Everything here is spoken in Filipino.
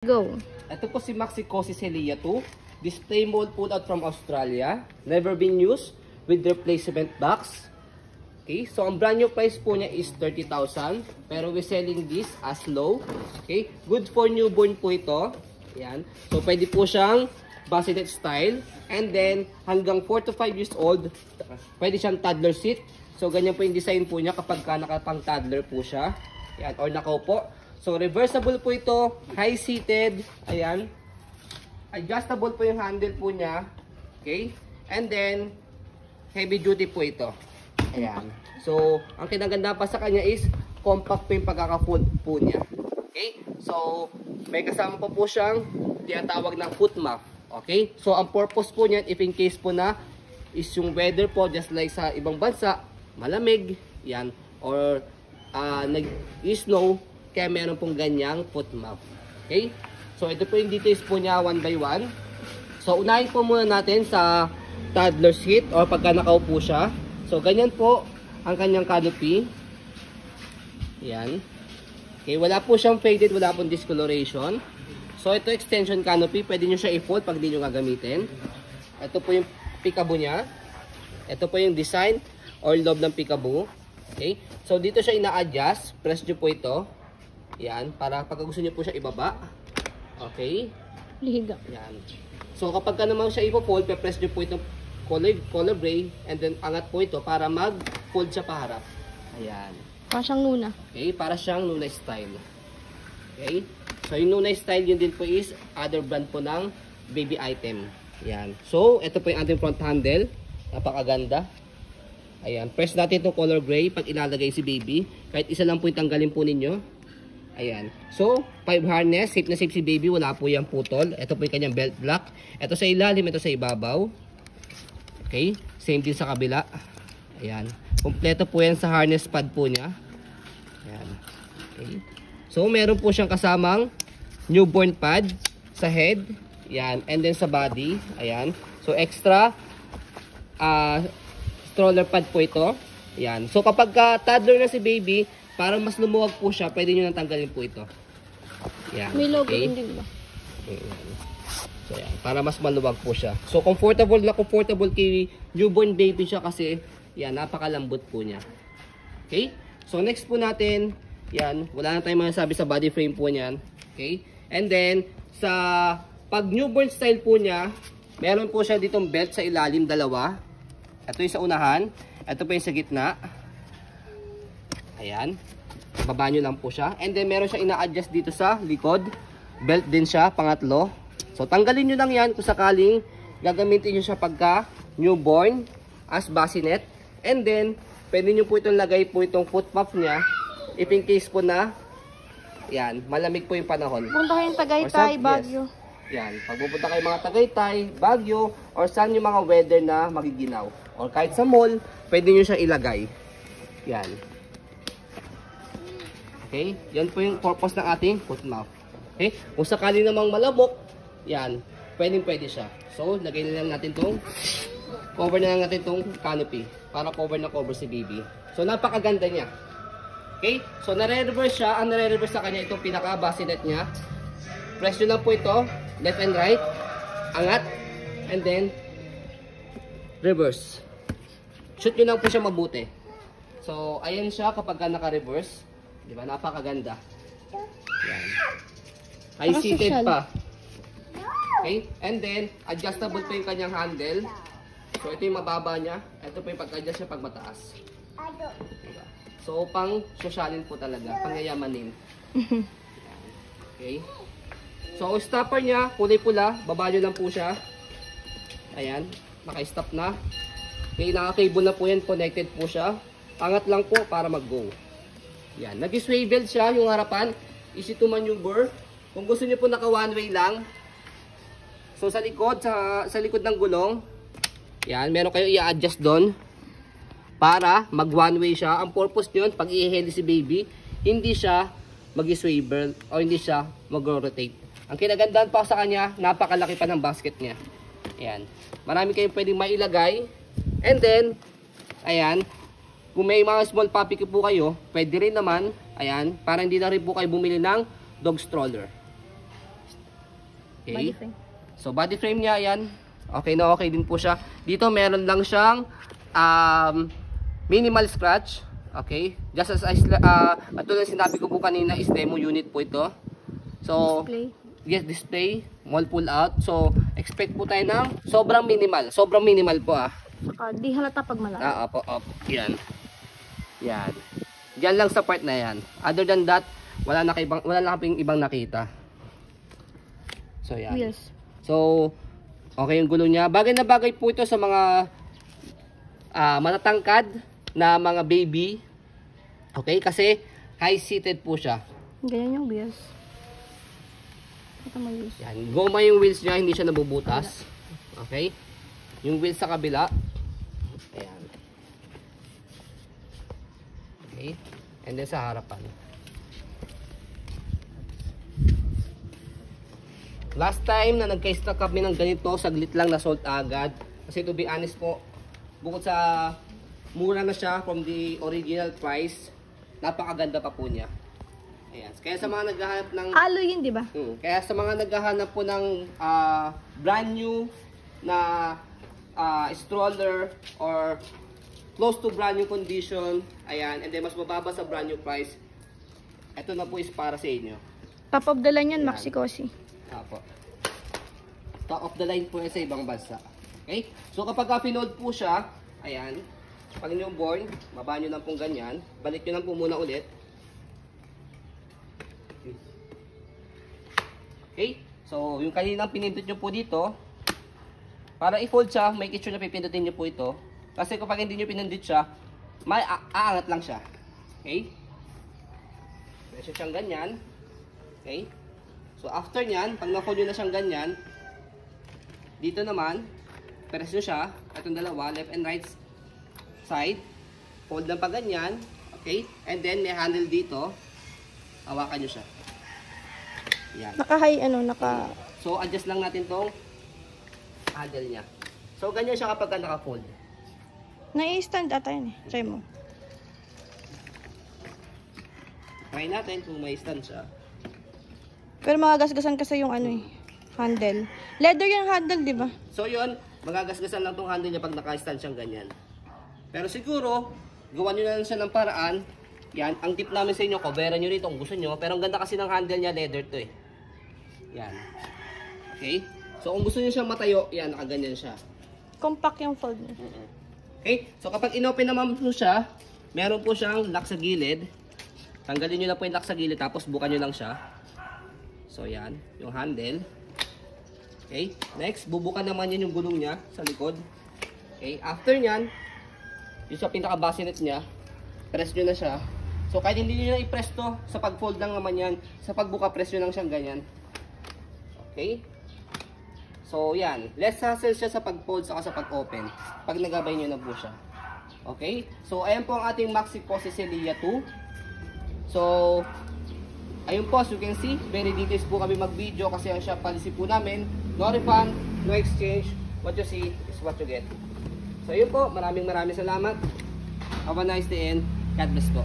Go. Ito po si Maxi-Cosi Celia 2. Display mold pulled out from Australia. Never been used with replacement box. Okay, so ang brand new price po niya is 30,000. Pero we're selling this as low. Okay, good for newborn po ito. Ayan. So pwede po siyang bassinet style. And then hanggang 4 to 5 years old, pwede siyang toddler seat. So ganyan po yung design po niya kapag ka nakapang toddler po siya. Ayan, or nakaupo. So, reversible po ito, high-seated, ayan. Adjustable po yung handle po niya, okay? And then, heavy-duty po ito, ayan. So, ang kinaganda pa sa kanya is, compact po yung pagkaka-fold po niya, okay? So, may kasama po siyang tinatawag ng foot muff, okay? So, ang purpose po niyan, if in case po na, is yung weather po, just like sa ibang bansa, malamig, yan, or nag-snow, kaya meron pong ganyang foot muff. Okay? So, ito po yung details po niya one by one. So, unahin po muna natin sa toddler seat or pagka nakaupo siya. So, ganyan po ang kanyang canopy. Yan. Okay, wala po siyang faded, wala pong discoloration. So, ito extension canopy. Pwede nyo siya i-fold pag di nyo gagamitin. Ito po yung peekaboo niya. Ito po yung design or loob ng peekaboo. Okay? So, dito siya ina-adjust. Press nyo po ito. Yan, para pag gusto niyo po siya ibaba. Okay? Lihiga. Yan. So, kapag ka naman siya ipo-fold, pe-press niyo po itong color gray, and then angat po ito para mag-fold siya paharap. Ayan. Para siyang Nuna. Okay, para siyang Nuna style. Okay? So, yung Nuna style, yun din po is other brand po ng baby item. Ayan. So, ito po yung ating front handle. Napakaganda. Ayan. Press natin itong color gray pag ilalagay si baby. Kahit isa lang po yung tanggalin po ninyo. Ayan. So, 5 harness. Safe na safe si baby. Wala po yung putol. Ito po yung kanyang belt lock. Ito sa ilalim. Ito sa ibabaw. Okay. Same din sa kabila. Ayan. Kompleto po yan sa harness pad po niya. Ayan. Okay. So, meron po siyang kasamang newborn pad sa head. Ayan. And then sa body. Ayan. So, extra stroller pad po ito. Ayan. So, kapag toddler na si baby, para mas lumuwag po siya, pwede nyo nang tanggalin po ito. Yan. May logo okay? din ba? So, yan. Para mas maluwag po siya. So, comfortable na comfortable kay newborn baby siya kasi, yan, napakalambot po niya. Okay? So, next po natin, yan, wala na tayong masasabi sa body frame po niyan. Okay? And then, sa pag newborn style po niya, meron po siya ditong belt sa ilalim, dalawa. Ito yung sa unahan. Ito po yung sa gitna. Ayan. Baba nyo lang po siya. And then meron siya ina-adjust dito sa likod. Belt din siya, pangatlo. So tanggalin nyo lang yan kung sakaling gagamitin nyo siya pagka newborn as bassinet. And then, pwede nyo po itong lagay po itong foot muff niya. If in case po na, yan, malamig po yung panahon. Punta kayong Tagaytay, Baguio. Yes. Yan, pagpupunta kayo mga Tagaytay, Baguio, or saan yung mga weather na magiginaw. Or kahit sa mall, pwede nyo siyang ilagay. Yan. Okay, yan po yung purpose ng ating foot muff. Okay, kung sakali namang malabok, yan, pwede siya. So, lagay na lang natin itong, cover na lang natin itong canopy, para cover na cover si baby. So, napakaganda niya. Okay, so nare-reverse siya. Ang nare-reverse sa kanya, itong pinaka-bassinet niya. Press nyo lang po ito, left and right, angat, and then, reverse. Shoot nyo lang po siya mabuti. So, ayan siya kapag naka-reverse. Diba? Napakaganda. Yan. High-seated pa. Okay? And then, adjustable po yung kanyang handle. So, ito yung mababa niya. Ito po yung pag-adjust niya pag mataas. Diba? So, pang sosyalin po talaga. Pangyayamanin. Okay? So, ang stopper niya, kulay pula. Baba nyo lang po siya. Ayan. Naka-stop na. Okay, naka-cable na po yan. Connected po siya. Angat lang po para mag-go. Yan, nag-swivel siya yung harapan, easy to maneuver. Kung gusto niyo po naka one way lang. So sa likod, sa likod ng gulong, yan, meron kayo i-adjust doon para mag one way siya. Ang purpose niyon, pag i-heli si baby, hindi siya mag-swivel o hindi siya mag-rotate. Ang kinagandaan pa sa kanya, napakalaki pa ng basket niya. Yan. Marami kayong pwedeng mailagay. And then, ayan, kung may mga small puppy po kayo, pwede rin naman, ayan, para hindi na rin po kayo bumili ng dog stroller. Okay. Body frame. So body frame niya, yan. Okay na okay din po siya. Dito meron lang siyang minimal scratch. Okay. Just as tulad sinabi ko po kanina is demo unit po ito. So, Display. yes, display, wall pull out. So, expect po tayo ng sobrang minimal. Sobrang minimal po Saka di halata pag malaki. Opo. Yan. Yan. Diyan lang sa part na yan. Other than that, wala na kaming ibang nakita. So, yan. Wheels. So, okay yung gulo niya. Bagay na bagay po ito sa mga matatangkad na mga baby. Okay? Kasi high-seated po siya. Ganyan yung wheels. Ito mo wheels. Yan. Goma yung wheels niya, hindi siya nabubutas. Okay? Yung wheels sa kabila. Ayan. Okay? And then sa harapan. Last time na nagka-stock kami ng ganito, saglit lang na sold agad. Kasi to be honest po, bukod sa mura na siya from the original price, napakaganda pa po niya. Ayan. Kaya sa mga naghahanap ng Alloy yun, di ba? kaya sa mga naghahanap po ng brand new na stroller or close to brand new condition, ayan, and then mas mababa sa brand new price, ito na po is para sa inyo. Top of the line yun, Maxi Cosi. Apo. Top of the line po yan sa ibang bansa. Okay? So kapag pinold po siya, ayan, pag nyo born, baba nyo lang pong ganyan, balik nyo lang po muna ulit. Okay? So yung kaninang pinindot nyo po dito, para i-fold siya, make sure na pipindutin nyo po ito. Kasi kapag hindi nyo pinindot siya, may aangat lang siya. Okay? Pwede siyang ganyan. Okay? So after nyan, pag na-fold nyo na siyang ganyan, dito naman, press nyo siya, itong dalawa, left and right side, fold lang pa ganyan, okay? And then may handle dito, hawakan nyo siya. Yan. Naka-high, So adjust lang natin tong handle niya. So ganyan siya kapag naka-fold. Nai-stand ata yun eh. Try mo. Try natin kung may stand siya. Pero magagasgasan kasi yung handle. Leather yung handle, di ba? So yun, magagasgasan lang tong handle niya pag naka-stand siyang ganyan. Pero siguro, gawan nyo na lang siya ng paraan. Yan, ang tip namin sa inyo, coveran nyo rito kung gusto nyo. Pero ang ganda kasi ng handle niya, leather to eh. Yan. Okay? So kung gusto nyo siyang matayo, yan, nakaganyan siya. Compact yung fold niya. Okay? So kapag inopen naman po siya, meron po siyang lock sa gilid. Tanggalin nyo na po yung lock sa gilid, tapos bukan nyo lang siya. So yan, yung handle. Okay? Next, bubukan naman yan yung gulong niya sa likod. Okay? After nyan, yung sa pinaka-bassinet niya, press nyo na siya. So kahit hindi nyo na i-press to, sa pag-fold lang naman yan, sa pagbuka, press nyo lang siyang ganyan. Okay? So yan, less hassle siya sa pag-fold saka sa pag-open. Pag nagabay nyo na po siya. Okay? So ayan po ang ating Maxi Cosi Celia 2. So, ayun po, as you can see, very details po kami mag-video kasi ang shop policy po namin, no refund, no exchange, what you see is what you get. So yun po, maraming salamat. Have a nice day and God bless po.